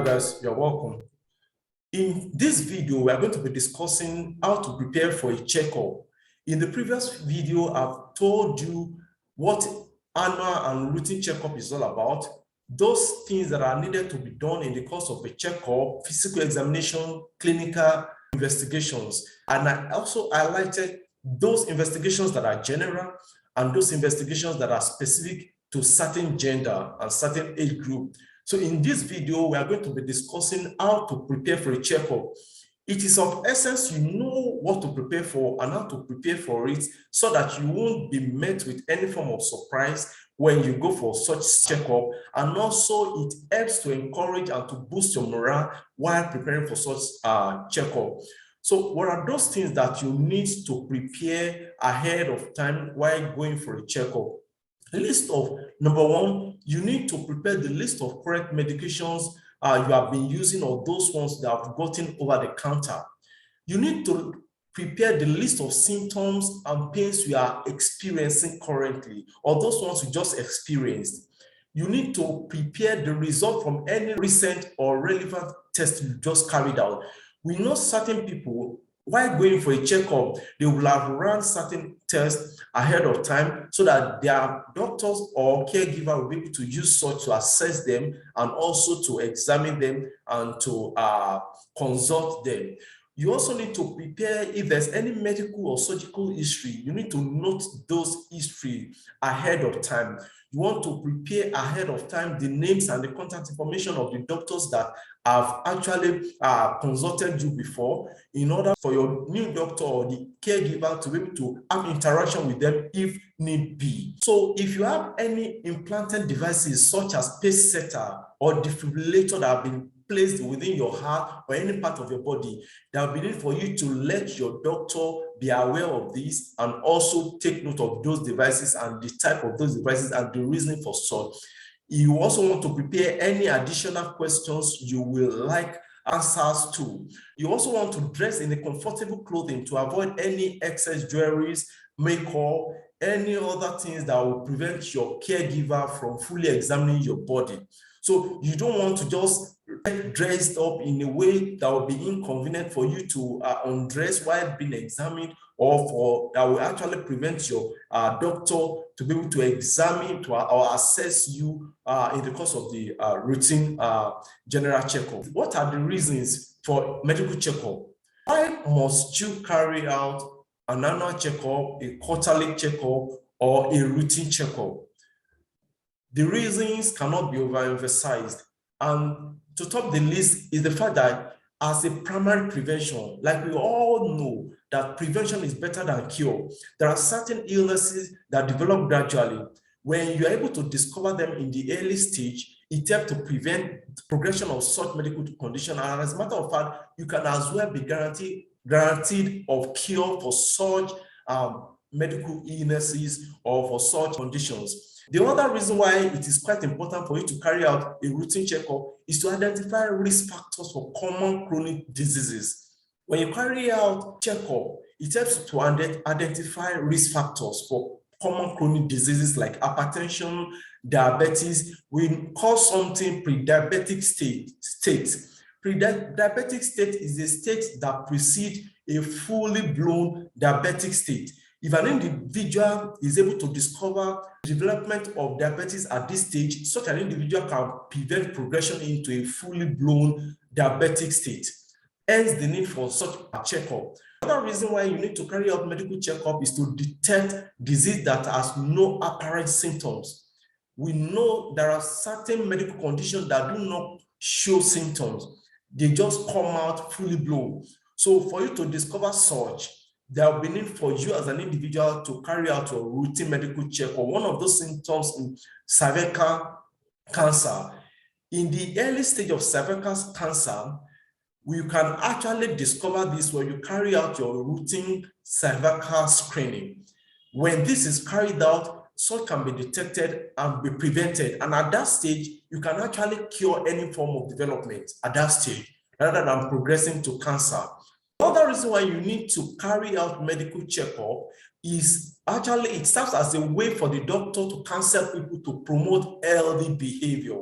Hi guys, you're welcome. In this video, we are going to be discussing how to prepare for a checkup. In the previous video, I've told you what annual and routine checkup is all about, those things that are needed to be done in the course of a checkup, physical examination, clinical investigations. And I also highlighted those investigations that are general and those investigations that are specific to certain gender and certain age group. So in this video, we are going to be discussing how to prepare for a checkup. It is of essence you know what to prepare for and how to prepare for it so that you won't be met with any form of surprise when you go for such checkup. And also it helps to encourage and to boost your morale while preparing for such checkup. So what are those things that you need to prepare ahead of time while going for a checkup? A list of, number one, you need to prepare the list of correct medications you have been using or those ones that have gotten over the counter. You need to prepare the list of symptoms and pains you are experiencing currently or those ones you just experienced. You need to prepare the result from any recent or relevant test you just carried out. We know certain people, while going for a checkup, they will have run certain tests ahead of time so that their doctors or caregiver will be able to use such to assess them and also to examine them and to consult them. You also need to prepare if there's any medical or surgical history. You need to note those history ahead of time. You want to prepare ahead of time the names and the contact information of the doctors that have actually consulted you before in order for your new doctor or the caregiver to be able to have interaction with them if need be. So if you have any implanted devices such as pace setter or defibrillator that have been placed within your heart or any part of your body, there will be need for you to let your doctor be aware of this and also take note of those devices and the type of those devices and the reason for such. You also want to prepare any additional questions you will like answers to. You also want to dress in a comfortable clothing to avoid any excess jewelries, makeup, any other things that will prevent your caregiver from fully examining your body. So you don't want to just get dressed up in a way that will be inconvenient for you to undress while being examined, or that will actually prevent your doctor to be able to examine or assess you in the course of the routine general checkup. What are the reasons for medical checkup? Why must you carry out an annual checkup, a quarterly checkup, or a routine checkup? The reasons cannot be overemphasized. And to top the list is the fact that as a primary prevention, like we all know that prevention is better than cure. There are certain illnesses that develop gradually. When you're able to discover them in the early stage, it helps to prevent the progression of such medical condition. And as a matter of fact, you can as well be guaranteed of cure for such medical illnesses or for such conditions. The other reason why it is quite important for you to carry out a routine checkup is to identify risk factors for common chronic diseases. When you carry out checkup, it helps to identify risk factors for common chronic diseases like hypertension, diabetes. We call something pre-diabetic state. Pre-diabetic state is a state that precedes a fully blown diabetic state. If an individual is able to discover development of diabetes at this stage, such an individual can prevent progression into a fully blown diabetic state. Hence the need for such a checkup. Another reason why you need to carry out medical checkup is to detect disease that has no apparent symptoms. We know there are certain medical conditions that do not show symptoms. They just come out fully blown. So for you to discover such, there will be need for you as an individual to carry out your routine medical check or one of those symptoms in cervical cancer. In the early stage of cervical cancer, you can actually discover this when you carry out your routine cervical screening. When this is carried out, such can be detected and be prevented. And at that stage, you can actually cure any form of development at that stage, rather than progressing to cancer. Another reason why you need to carry out medical checkup is actually it serves as a way for the doctor to counsel people to promote healthy behavior.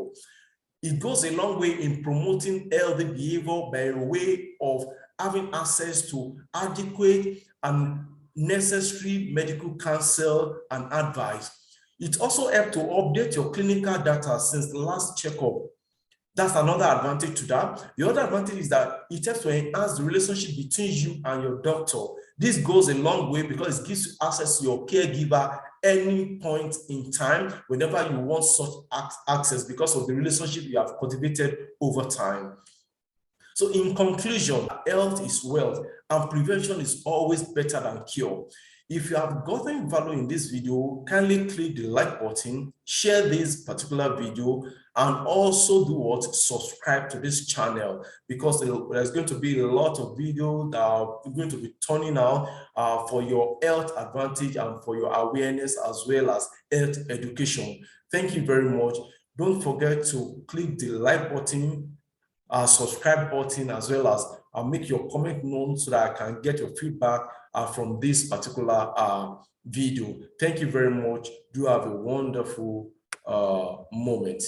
It goes a long way in promoting healthy behavior by way of having access to adequate and necessary medical counsel and advice. It also helps to update your clinical data since the last checkup. That's another advantage to that. The other advantage is that it helps to enhance the relationship between you and your doctor. This goes a long way because it gives you access to your caregiver any point in time whenever you want such access because of the relationship you have cultivated over time. So in conclusion, health is wealth and prevention is always better than cure. If you have gotten value in this video, kindly click the like button, share this particular video, and also do what? Subscribe to this channel because there's going to be a lot of videos that are going to be turning out for your health advantage and for your awareness as well as health education. Thank you very much. Don't forget to click the like button, subscribe button, as well as make your comment known so that I can get your feedback from this particular video. Thank you very much. Do have a wonderful moment.